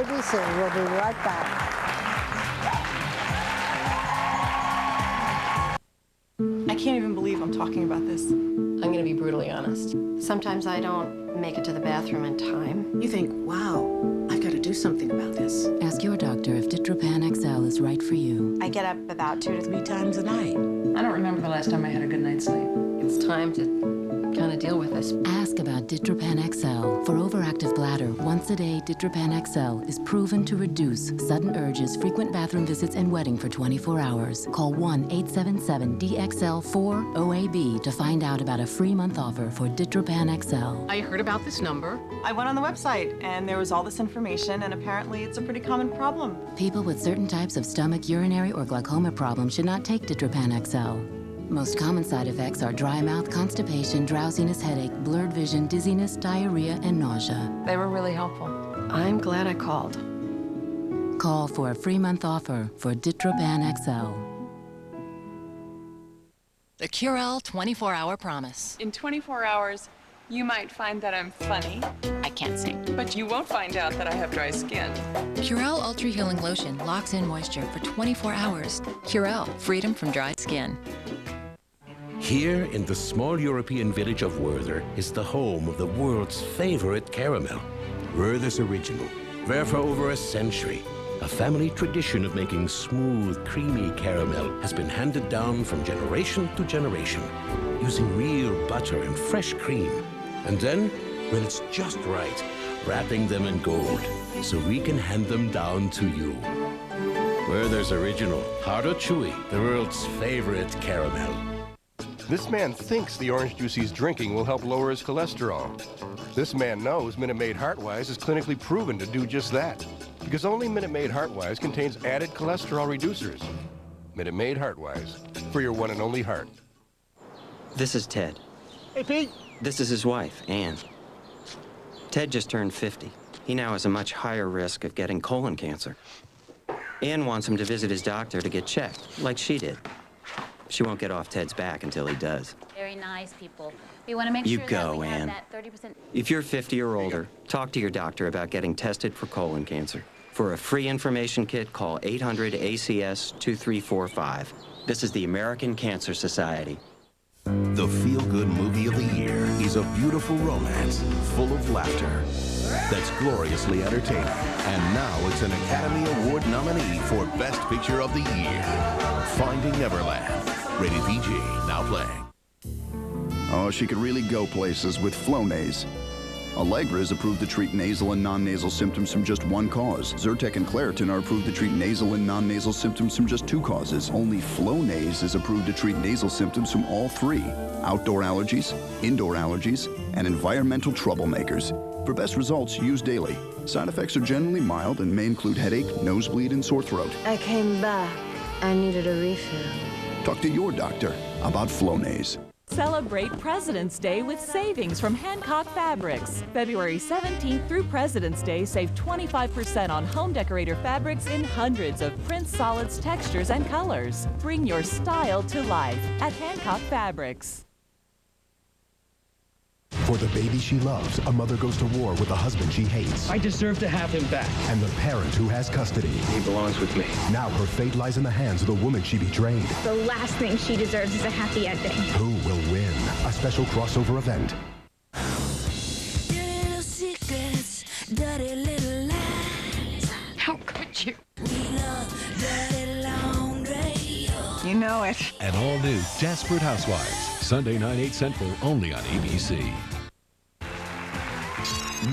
WABC. We'll be right back. I can't even believe I'm talking about this. I'm going to be brutally honest. Sometimes I don't make it to the bathroom in time. You think, wow, I've got to do something about this. Ask your doctor if Ditropan XL is right for you. I get up about 2 to 3 times a night. I don't remember the last time I had a good night's sleep. It's time to kind of deal with this. Ask about Ditropan XL. For overactive bladder, once a day Ditropan XL is proven to reduce sudden urges, frequent bathroom visits, and wetting for 24 hours. Call 1-877-DXL-4-OAB to find out about a free month offer for Ditropan XL. I heard about this number. I went on the website, and there was all this information, and apparently it's a pretty common problem. People with certain types of stomach, urinary, or glaucoma problems should not take Ditropan XL. Most common side effects are dry mouth, constipation, drowsiness, headache, blurred vision, dizziness, diarrhea, and nausea. They were really helpful. I'm glad I called. Call for a free month offer for Ditropan XL. The Curel 24-hour promise. In 24 hours, you might find that I'm funny. I can't sing. But you won't find out that I have dry skin. Curel Ultra Healing Lotion locks in moisture for 24 hours. Curel, freedom from dry skin. Here in the small European village of Werther is the home of the world's favorite caramel. Werther's Original. There for over a century, a family tradition of making smooth, creamy caramel has been handed down from generation to generation, using real butter and fresh cream. And then, when it's just right, wrapping them in gold so we can hand them down to you. Werther's Original, hard or chewy, the world's favorite caramel. This man thinks the orange juice he's drinking will help lower his cholesterol. This man knows Minute Maid Heartwise is clinically proven to do just that, because only Minute Maid Heartwise contains added cholesterol reducers. Minute Maid Heartwise, for your one and only heart. This is Ted. Hey, Pete. This is his wife, Ann. Ted just turned 50. He now has a much higher risk of getting colon cancer. Ann wants him to visit his doctor to get checked, like she did. She won't get off Ted's back until he does. Very nice people. We want to make You sure go, that we Ann. have that 30%. If you're 50 or older, talk to your doctor about getting tested for colon cancer. For a free information kit, call 800-ACS-2345. This is the American Cancer Society. The feel-good movie of the year is a beautiful romance full of laughter that's gloriously entertaining. And now it's an Academy Award nominee for Best Picture of the Year. Finding Neverland. Rated PG. Now playing. Oh, she could really go places with Flonase. Allegra is approved to treat nasal and non-nasal symptoms from just one cause. Zyrtec and Claritin are approved to treat nasal and non-nasal symptoms from just 2 causes. Only Flonase is approved to treat nasal symptoms from all 3. Outdoor allergies, indoor allergies, and environmental troublemakers. For best results, use daily. Side effects are generally mild and may include headache, nosebleed, and sore throat. I came back. I needed a refill. Talk to your doctor about Flonase. Celebrate President's Day with savings from Hancock Fabrics. February 17th through President's Day, save 25% on home decorator fabrics in hundreds of prints, solids, textures, and colors. Bring your style to life at Hancock Fabrics. For the baby she loves, a mother goes to war with a husband she hates. I deserve to have him back. And the parent who has custody. He belongs with me. Now her fate lies in the hands of the woman she betrayed. The last thing she deserves is a happy ending. Who will win? A special crossover event. Little secrets, dirty little lies. How could you? We love dirty laundry. You know it. An all-new Desperate Housewives. Sunday night, 8 Central, only on ABC.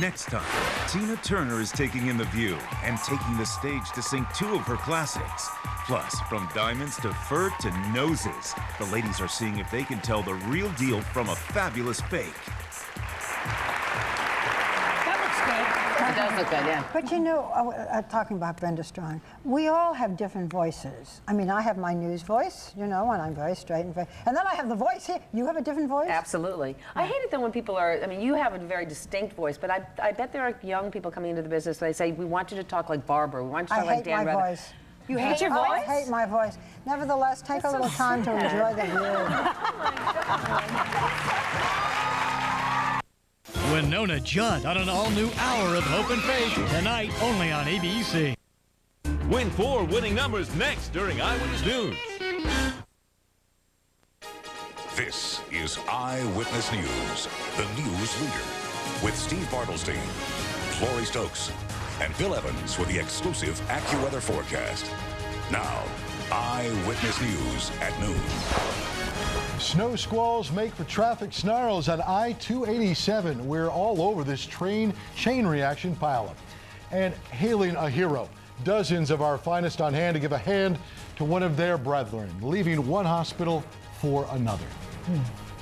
Next time, Tina Turner is taking in the view and taking the stage to sing 2 of her classics. Plus, from diamonds to fur to noses, the ladies are seeing if they can tell the real deal from a fabulous fake. It does look good, yeah. But you know, talking about Brenda Strong, we all have different voices. I mean, I have my news voice, you know, and I'm very straight and very, and then I have the voice here. You have a different voice? Absolutely. I hate it though when people are, I mean, you have a very distinct voice, but I bet there are young people coming into the business, they say, we want you to talk like Barbara, we want you to talk like Dan Rather. I hate my voice. You hate your voice? I hate my voice. Nevertheless, take a little time to enjoy the view. Winona Judd on an all-new hour of Hope and Faith tonight only on ABC. Win 4 winning numbers next during Eyewitness News. This is Eyewitness News, the news leader, with Steve Bartlestein, Lori Stokes, and Bill Evans with the exclusive AccuWeather forecast. Now, Eyewitness News at noon. Snow squalls make for traffic snarls on I-287. We're all over this train chain reaction pileup. And hailing a hero, dozens of our finest on hand to give a hand to one of their brethren, leaving one hospital for another.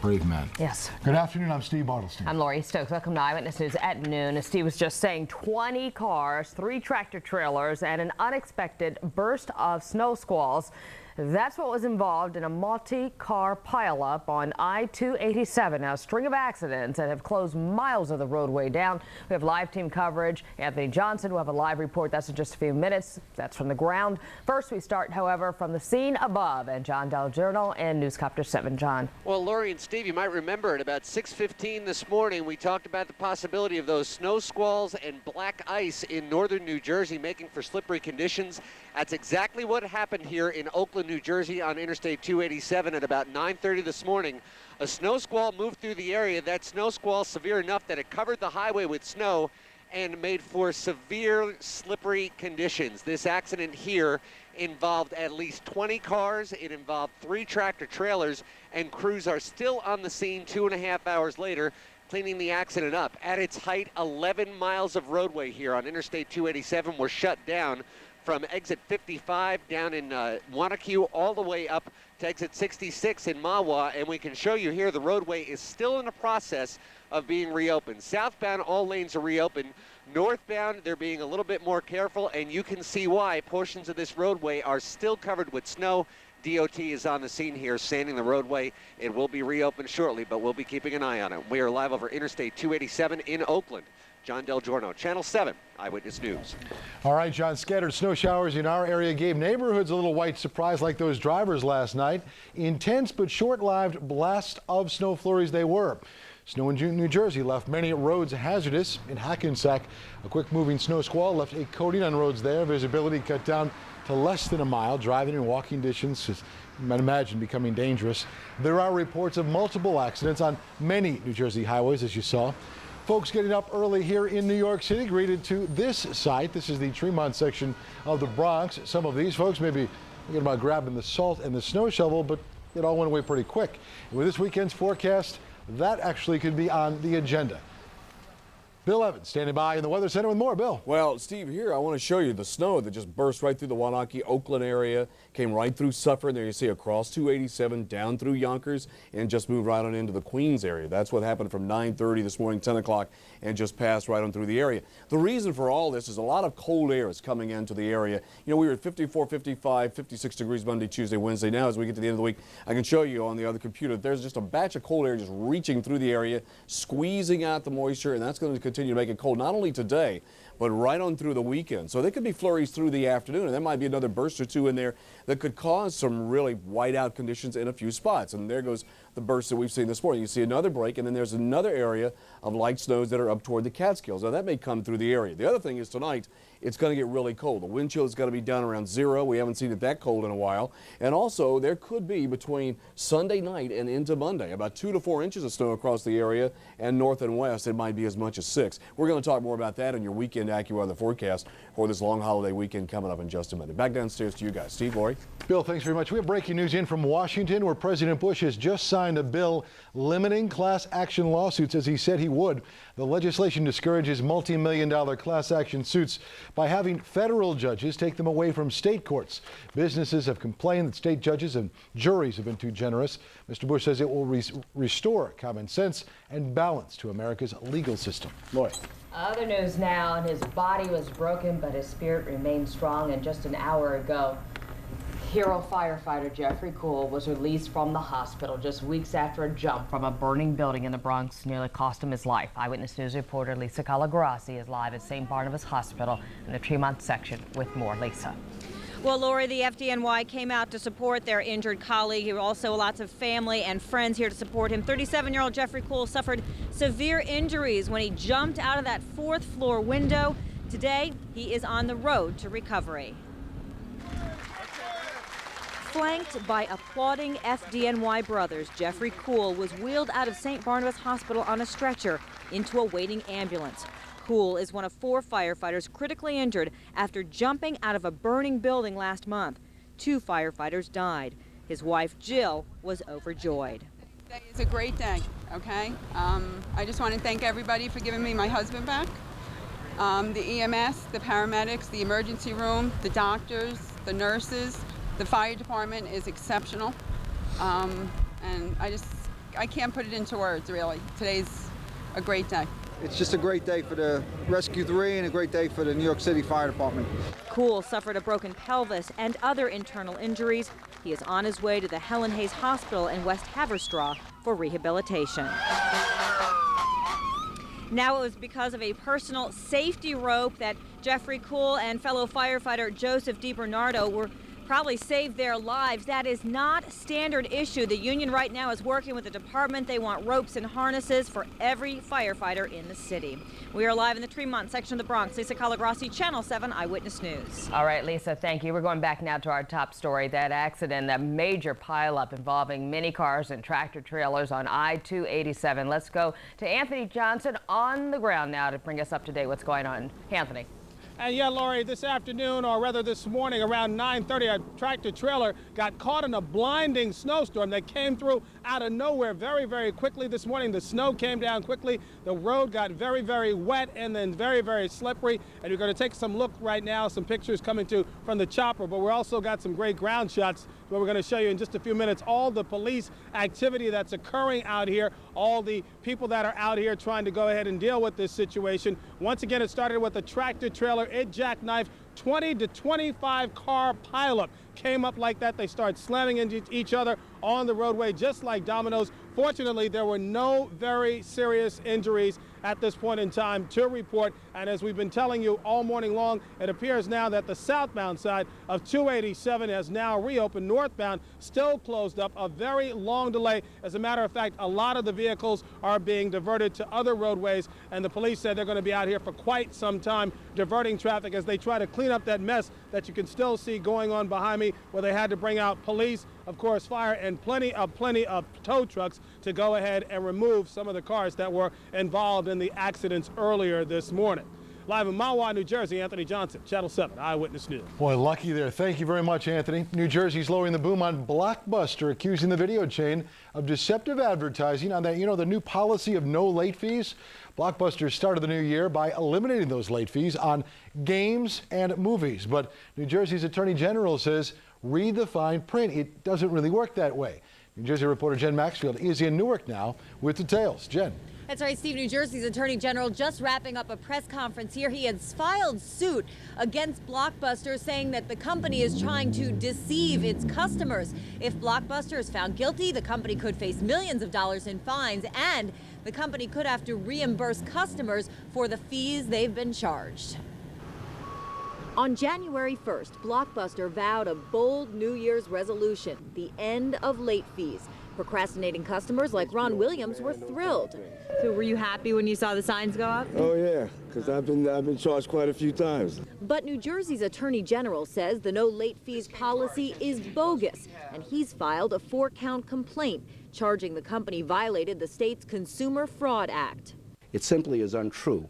Brave man. Yes. Good afternoon. I'm Steve Bartlestein. I'm Lori Stokes. Welcome to Eyewitness News at noon. As Steve was just saying, 20 cars, 3 tractor trailers, and an unexpected burst of snow squalls. That's what was involved in a multi-car pileup on I-287. Now, a string of accidents that have closed miles of the roadway down. We have live team coverage. Anthony Johnson will have a live report. That's in just a few minutes. That's from the ground. First, we start, however, from the scene above. And John Del Giorno and Newscopter 7. John. Well, Lori and Steve, you might remember at about 6:15 this morning, we talked about the possibility of those snow squalls and black ice in northern New Jersey, making for slippery conditions. That's exactly what happened here in Oakland, New Jersey on Interstate 287 at about 9:30 this morning. A snow squall moved through the area. That snow squall severe enough that it covered the highway with snow and made for severe slippery conditions. This accident here involved at least 20 cars. It involved 3 tractor trailers, and crews are still on the scene 2.5 hours later, cleaning the accident up. At its height, 11 miles of roadway here on Interstate 287 were shut down from exit 55 down in Wanacue all the way up to exit 66 in Mahwah, and we can show you here the roadway is still in the process of being reopened. Southbound, all lanes are reopened. Northbound, they're being a little bit more careful, and you can see why. Portions of this roadway are still covered with snow. DOT is on the scene here, sanding the roadway. It will be reopened shortly, but we'll be keeping an eye on it. We are live over Interstate 287 in Oakland. John Del Giorno, Channel 7, Eyewitness News. All right, John, scattered snow showers in our area gave neighborhoods a little white surprise like those drivers last night. Intense but short-lived blasts of snow flurries they were. Snow in New Jersey left many roads hazardous. In Hackensack, a quick-moving snow squall left a coating on roads there. Visibility cut down to less than a mile. Driving and walking distance is, you might imagine, becoming dangerous. There are reports of multiple accidents on many New Jersey highways, as you saw. Folks getting up early here in New York City greeted to this site. This is the Tremont section of the Bronx. Some of these folks may be thinking about grabbing the salt and the snow shovel, but it all went away pretty quick. And with this weekend's forecast, that actually could be on the agenda. Bill Evans standing by in the Weather Center with more. Bill. Well, Steve, here I want to show you the snow that just burst right through the Wanakee, Oakland area, came right through Suffolk. There you see across 287, down through Yonkers, and just moved right on into the Queens area. That's what happened from 9:30 this morning, 10 o'clock, and just passed right on through the area. The reason for all this is a lot of cold air is coming into the area. You know, we were at 54, 55, 56 degrees Monday, Tuesday, Wednesday. Now, as we get to the end of the week, I can show you on the other computer, there's just a batch of cold air just reaching through the area, squeezing out the moisture, and that's going to continue to make it cold, not only today, but right on through the weekend. So there could be flurries through the afternoon, and there might be another burst or two in there that could cause some really whiteout conditions in a few spots. And there goes the burst that we've seen this morning. You see another break, and then there's another area of light snows that are up toward the Catskills. Now that may come through the area. The other thing is tonight, it's going to get really cold. The wind chill is going to be down around 0. We haven't seen it that cold in a while. And also, there could be between Sunday night and into Monday about 2 to 4 inches of snow across the area, and north and west, it might be as much as 6. We're going to talk more about that in your weekend AccuWeather forecast for this long holiday weekend coming up in just a minute. Back downstairs to you guys. Steve, Lori. Bill, thanks very much. We have breaking news in from Washington, where President Bush has just signed a bill limiting class action lawsuits, as he said he would. The legislation discourages multi-million-dollar class action suits by having federal judges take them away from state courts. Businesses have complained that state judges and juries have been too generous. Mr. Bush says it will restore common sense and balance to America's legal system. Lloyd. Other news now, and his body was broken, but his spirit remained strong. And just an hour ago, hero firefighter Jeffrey Curel was released from the hospital just weeks after a jump from a burning building in the Bronx nearly cost him his life. Eyewitness News reporter Lisa Calagrassi is live at St. Barnabas Hospital in the Tremont section with more. Lisa. Well, Lori, the FDNY came out to support their injured colleague. He also lots of family and friends here to support him. 37-year-old Jeffrey Curel suffered severe injuries when he jumped out of that 4th floor window. Today, he is on the road to recovery. Flanked by applauding FDNY brothers, Jeffrey Curel was wheeled out of St. Barnabas Hospital on a stretcher into a waiting ambulance. Curel is one of 4 firefighters critically injured after jumping out of a burning building last month. 2 firefighters died. His wife, Jill, was overjoyed. Today is a great day, okay? I just want to thank everybody for giving me my husband back. The EMS, the paramedics, the emergency room, the doctors, the nurses, the fire department is exceptional. And I can't put it into words, really. Today's a great day. It's just a great day for the Rescue 3 and a great day for the New York City Fire Department. Curel suffered a broken pelvis and other internal injuries. He is on his way to the Helen Hayes Hospital in West Haverstraw for rehabilitation. Now it was because of a personal safety rope that Jeffrey Curel and fellow firefighter Joseph DiBernardo were probably saved their lives. That is not standard issue. The union right now is working with the department. They want ropes and harnesses for every firefighter in the city. We are live in the Tremont section of the Bronx. Lisa Calagrassi, Channel 7 Eyewitness News. All right, Lisa, thank you. We're going back now to our top story, that accident, that major pileup involving mini cars and tractor trailers on I-287. Let's go to Anthony Johnson on the ground now to bring us up to date what's going on. Anthony. And yeah, Lori, this afternoon, or rather this morning around 9:30, a tractor trailer got caught in a blinding snowstorm that came through out of nowhere very, very quickly this morning. The snow came down quickly. The road got very, very wet and then very, very slippery. And you're going to take some look right now, some pictures coming from the chopper. But we're also got some great ground shots where we're going to show you in just a few minutes all the police activity that's occurring out here, all the people that are out here trying to go ahead and deal with this situation. Once again, it started with a tractor trailer. It jackknifed 20 to 25 car pileup. Came up like that. They started slamming into each other on the roadway just like dominoes. Fortunately, there were no very serious injuries at this point in time to report. And as we've been telling you all morning long, it appears now that the southbound side of 287 has now reopened. Northbound still closed up, a very long delay. As a matter of fact, a lot of the vehicles are being diverted to other roadways, and the police said they're going to be out here for quite some time diverting traffic as they try to clean up that mess that you can still see going on behind me, where they had to bring out police, of course, fire, and plenty of tow trucks to go ahead and remove some of the cars that were involved in the accidents earlier this morning. Live in Mahwah, New Jersey, Anthony Johnson, Channel 7 Eyewitness News. Boy, lucky there. Thank you very much, Anthony. New Jersey's lowering the boom on Blockbuster, accusing the video chain of deceptive advertising on that, the new policy of no late fees. Blockbuster started the new year by eliminating those late fees on games and movies. But New Jersey's Attorney General says, read the fine print. It doesn't really work that way. New Jersey reporter Jen Maxfield is in Newark now with details. Jen. That's right, Steve. New Jersey's Attorney General just wrapping up a press conference here. He has filed suit against Blockbuster, saying that the company is trying to deceive its customers. If Blockbuster is found guilty, the company could face millions of dollars in fines, and the company could have to reimburse customers for the fees they've been charged. On January 1st, Blockbuster vowed a bold New Year's resolution, the end of late fees. Procrastinating customers like Ron Williams were thrilled. So were you happy when you saw the signs go up? Oh yeah, because I've been charged quite a few times. But New Jersey's Attorney General says the no late fees policy is bogus, and he's filed a 4-count complaint charging the company violated the state's Consumer Fraud Act. It simply is untrue.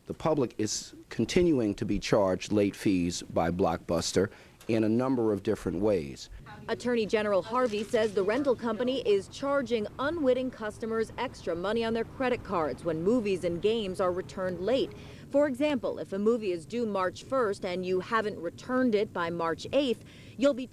The public is continuing to be charged late fees by Blockbuster in a number of different ways. Attorney General Harvey says the rental company is charging unwitting customers extra money on their credit cards when movies and games are returned late. For example, if a movie is due March 1st and you haven't returned it by March 8th, you'll be